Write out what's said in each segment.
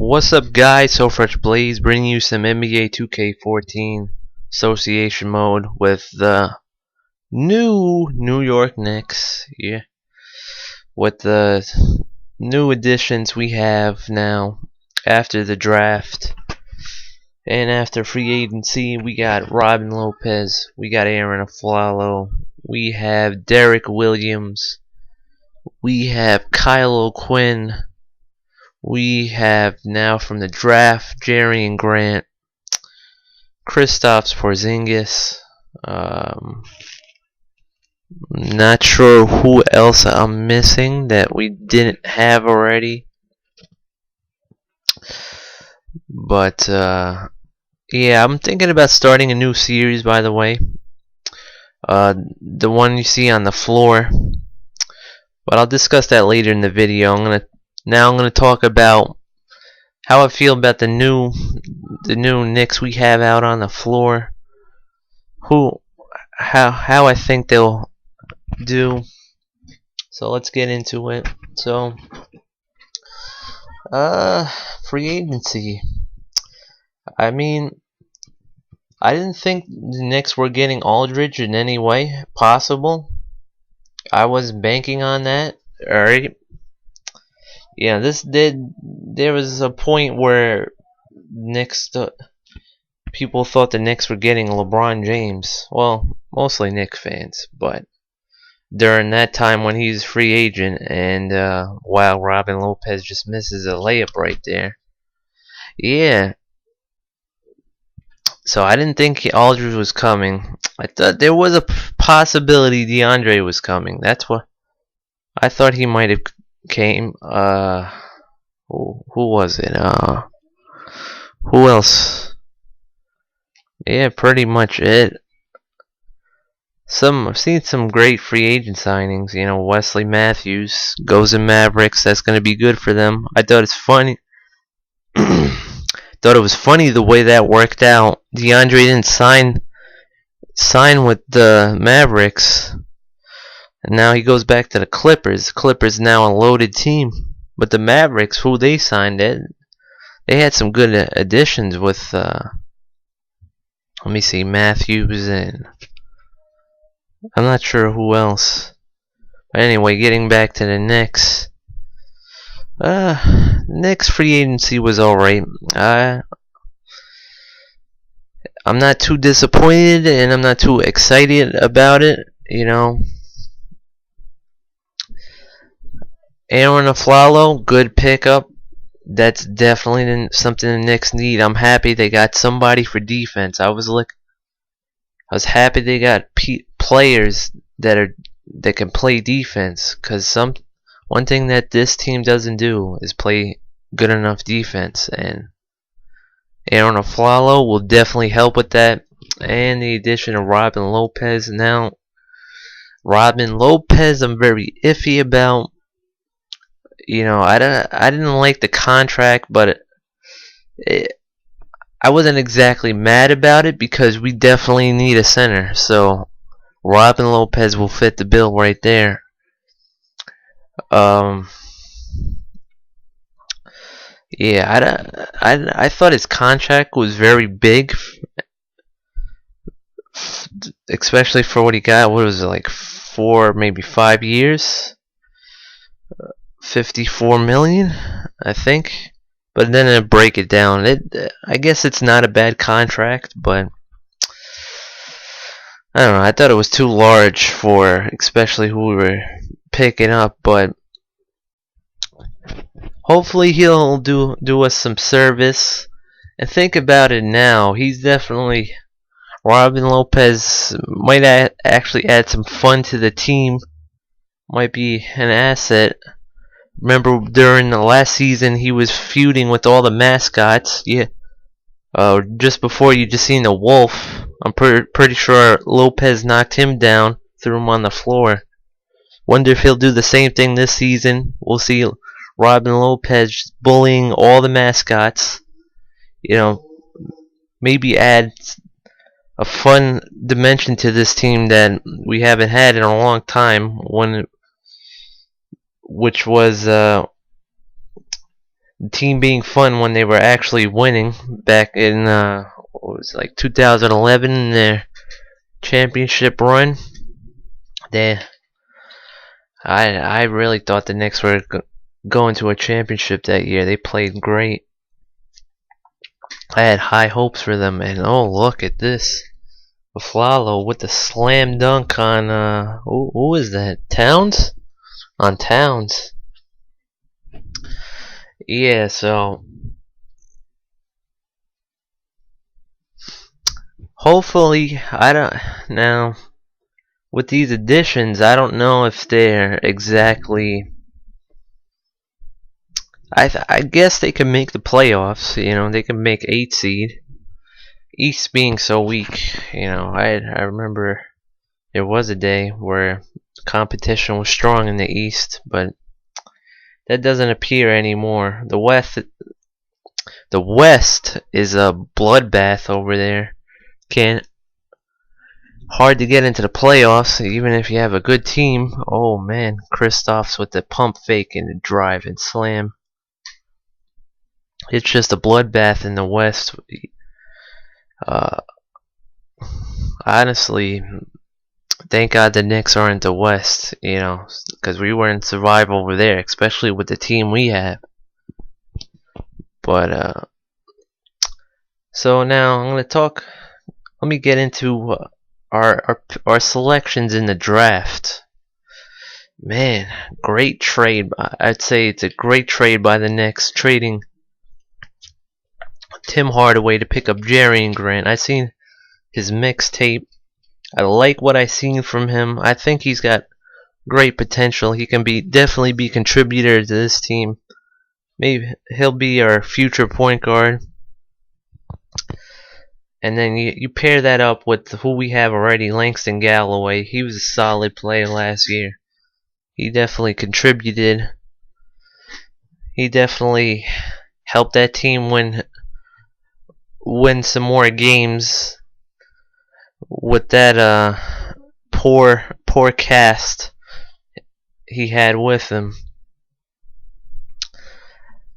What's up, guys? SoFreshBlaze bringing you some NBA 2K14 association mode with the new New York Knicks. Yeah, with the new additions we have now after the draft and after free agency. We got Robin Lopez, we got Aaron Aflalo, we have Derek Williams, we have Kyle O'Quinn. We have now from the draft Jerry Grant, Kristaps Porzingis. Not sure who else I'm missing that we didn't have already. But yeah, I'm thinking about starting a new series, by the way. The one you see on the floor. But I'll discuss that later in the video. I'm gonna talk about how I feel about the new Knicks we have out on the floor. How I think they'll do. So let's get into it. So, free agency. I mean, I didn't think the Knicks were getting Aldridge in any way possible. I was banking on that. Alright. Yeah, there was a point where people thought the Knicks were getting LeBron James. Well, mostly Knicks fans, but during that time when he's free agent, and wow, Robin Lopez just misses a layup right there. Yeah. So I didn't think Aldridge was coming. I thought there was a possibility DeAndre was coming. That's what I thought he might have came. Who was it? Who else? Yeah, pretty much it. I've seen some great free agent signings. You know, Wesley Matthews goes in Mavericks. That's going to be good for them. I thought it's funny. Thought it was funny the way that worked out. DeAndre didn't sign with the Mavericks. And now he goes back to the Clippers. Clippers now a loaded team. But the Mavericks, who they signed, they had some good additions with, let me see, Matthews and I'm not sure who else. But anyway, getting back to the Knicks. Knicks free agency was alright. I'm not too disappointed and I'm not too excited about it, you know. Aaron Aflalo, good pickup. That's definitely something the Knicks need. I'm happy they got somebody for defense. I was happy they got players that can play defense. Cause one thing that this team doesn't do is play good enough defense, and Aaron Aflalo will definitely help with that. And the addition of Robin Lopez. Now, Robin Lopez, I'm very iffy about. You know, I didn't like the contract, but I wasn't exactly mad about it because we definitely need a center. So Robin Lopez will fit the bill right there. Yeah, I thought his contract was very big, especially for what he got. What was it, like 4, maybe 5 years? 54 million, I think. But then to break it down, I guess it's not a bad contract, but I don't know. I thought it was too large for especially who we were picking up, but hopefully he'll do us some service. And think about it now, he's definitely, Robin Lopez might actually add some fun to the team. Might be an asset. Remember during the last season he was feuding with all the mascots. Yeah. Just before you just seen the Wolf. I'm pretty sure Lopez knocked him down, threw him on the floor. Wonder if he'll do the same thing this season. We'll see Robin Lopez bullying all the mascots. You know, maybe add a fun dimension to this team that we haven't had in a long time. Which was the team being fun when they were actually winning back in what was it, like 2011 in their championship run. They, I really thought the Knicks were going to a championship that year. They played great. I had high hopes for them, and oh, look at this. Flalo with the slam dunk on who is that? Towns? On Towns. Yeah, so hopefully I don't now with these additions, I don't know if they're exactly. I guess they can make the playoffs. You know, they can make 8 seed. East being so weak, you know, I remember there was a day where competition was strong in the East, but that doesn't appear anymore. The West is a bloodbath over there. Can't Hard to get into the playoffs, even if you have a good team. Oh man, Kristaps with the pump fake and the drive and slam. It's just a bloodbath in the West. Honestly, thank God the Knicks are in the West, you know, because we wouldn't survive over there, especially with the team we have. But so now I'm gonna talk. Let me get into our selections in the draft. Man, great trade. I'd say it's a great trade by the Knicks, trading Tim Hardaway to pick up Jerry Grant. I seen his mixtape. I like what I seen from him. I think he's got great potential. He can definitely be a contributor to this team. Maybe he'll be our future point guard. And then you pair that up with who we have already, Langston Galloway. He was a solid player last year. He definitely contributed. He definitely helped that team win some more games with that poor cast he had with him.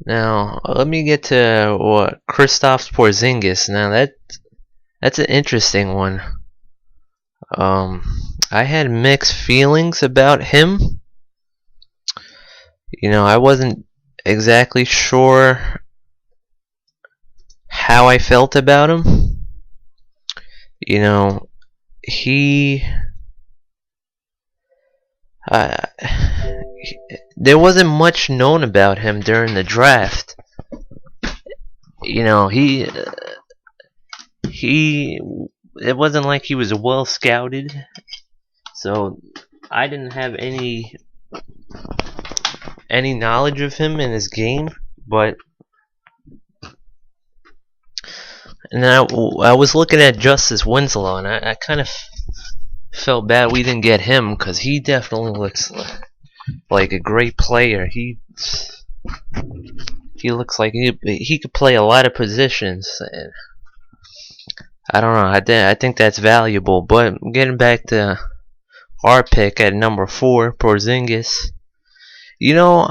Now let me get to Kristaps Porzingis. Now that's an interesting one. I had mixed feelings about him. You know, I wasn't exactly sure how I felt about him. You know, there wasn't much known about him during the draft. You know, it wasn't like he was well scouted, so I didn't have any knowledge of him in his game. But and I was looking at Justice Winslow, and I kind of felt bad we didn't get him, because he definitely looks like a great player. He looks like he could play a lot of positions, and I don't know. I think that's valuable. But getting back to our pick at number 4, Porzingis. You know,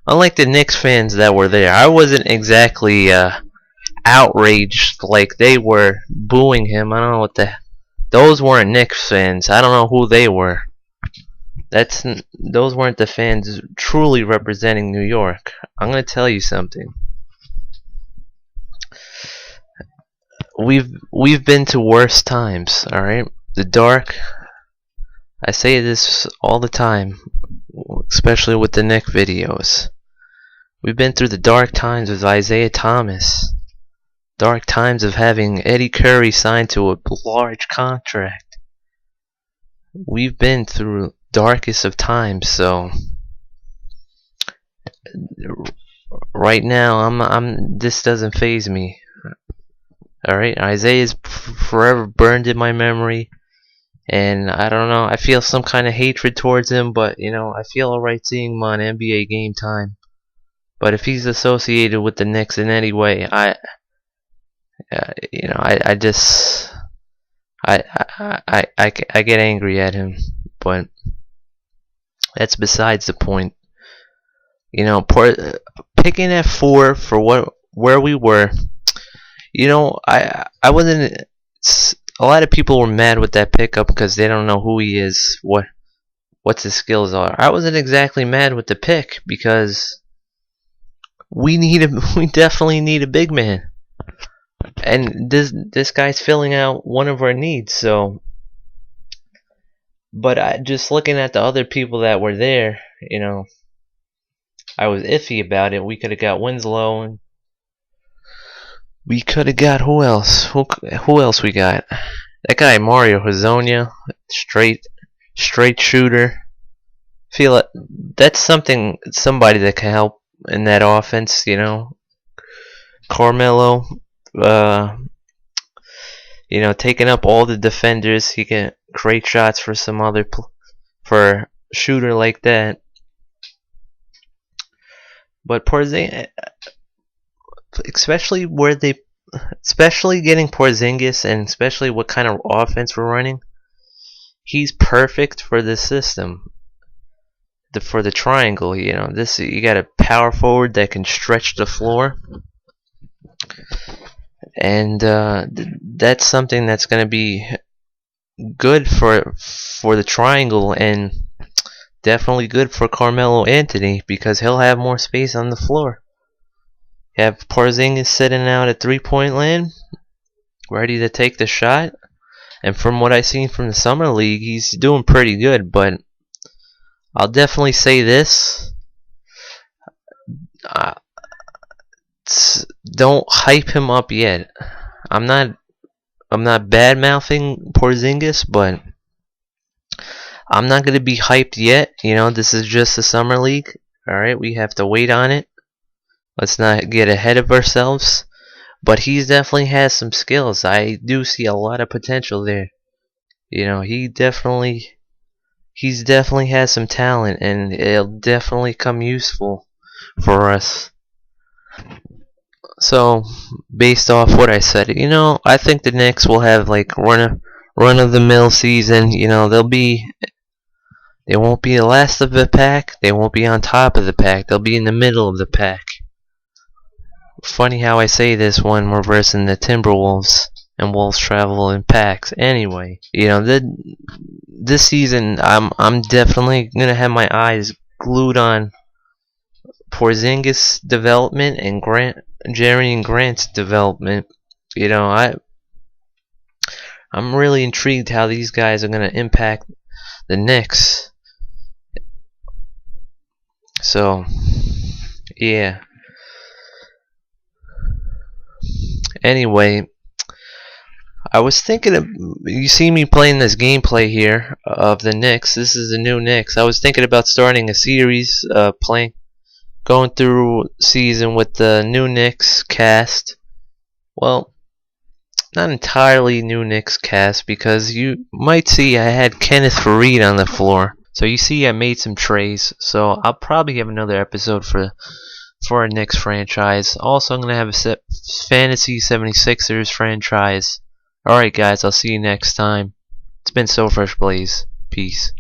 unlike the Knicks fans that were there, I wasn't exactly outraged like they were booing him. I don't know those weren't Knicks fans. I don't know who they were. Those weren't the fans truly representing New York. I'm gonna tell you something. We've been to worse times, all right? The dark. I say this all the time, especially with the Knicks videos. We've been through the dark times with Isaiah Thomas. Dark times of having Eddie Curry signed to a large contract. We've been through darkest of times, so right now this doesn't faze me. All right, Isaiah is forever burned in my memory, and I don't know. I feel some kind of hatred towards him, but you know, I feel alright seeing him on NBA Game Time. But if he's associated with the Knicks in any way, I get angry at him. But that's besides the point. You know, picking at 4 for where we were. I wasn't. A lot of people were mad with that pickup because they don't know who he is, what his skills are. I wasn't exactly mad with the pick because we definitely need a big man, and this guy's filling out one of our needs. So, but just looking at the other people that were there, I was iffy about it. We could have got Winslow, and we could have got who else? Who else we got? That guy Mario Hazonia, straight shooter. Feel it. That's somebody that can help in that offense. Carmelo, taking up all the defenders. He can create shots for for a shooter like that. But Porzingis, especially getting Porzingis, and especially what kind of offense we're running, he's perfect for this system. For the triangle, you got a power forward that can stretch the floor, and that's something that's going to be good for the triangle, and definitely good for Carmelo Anthony because he'll have more space on the floor. You have Porzingis sitting out at 3-point land, ready to take the shot, and from what I've seen from the summer league, he's doing pretty good. But I'll definitely say this: don't hype him up yet. I'm not bad mouthing Porzingis, but I'm not going to be hyped yet. This is just the summer league. All right, we have to wait on it. Let's not get ahead of ourselves. But he definitely has some skills. I do see a lot of potential there. He's definitely has some talent, and it'll definitely come useful for us. So, based off what I said, I think the Knicks will have like run of the mill season. They won't be the last of the pack. They won't be on top of the pack. They'll be in the middle of the pack. Funny how I say this when we're versing the Timberwolves, and Wolves travel in packs. Anyway, this season I'm definitely gonna have my eyes glued on Porzingis' development and Jerry Grant's development. I'm really intrigued how these guys are gonna impact the Knicks. So, yeah. Anyway, I was thinking of, you see me playing this gameplay here of the Knicks. This is the new Knicks. I was thinking about starting a series, going through season with the new Knicks cast. Well, not entirely new Knicks cast, because you might see I had Kenneth Faried on the floor. So you see I made some trades. So I'll probably have another episode for a Knicks franchise. Also, I'm going to have a Fantasy 76ers franchise. Alright guys, I'll see you next time. It's been SoFreshBlaze. Peace.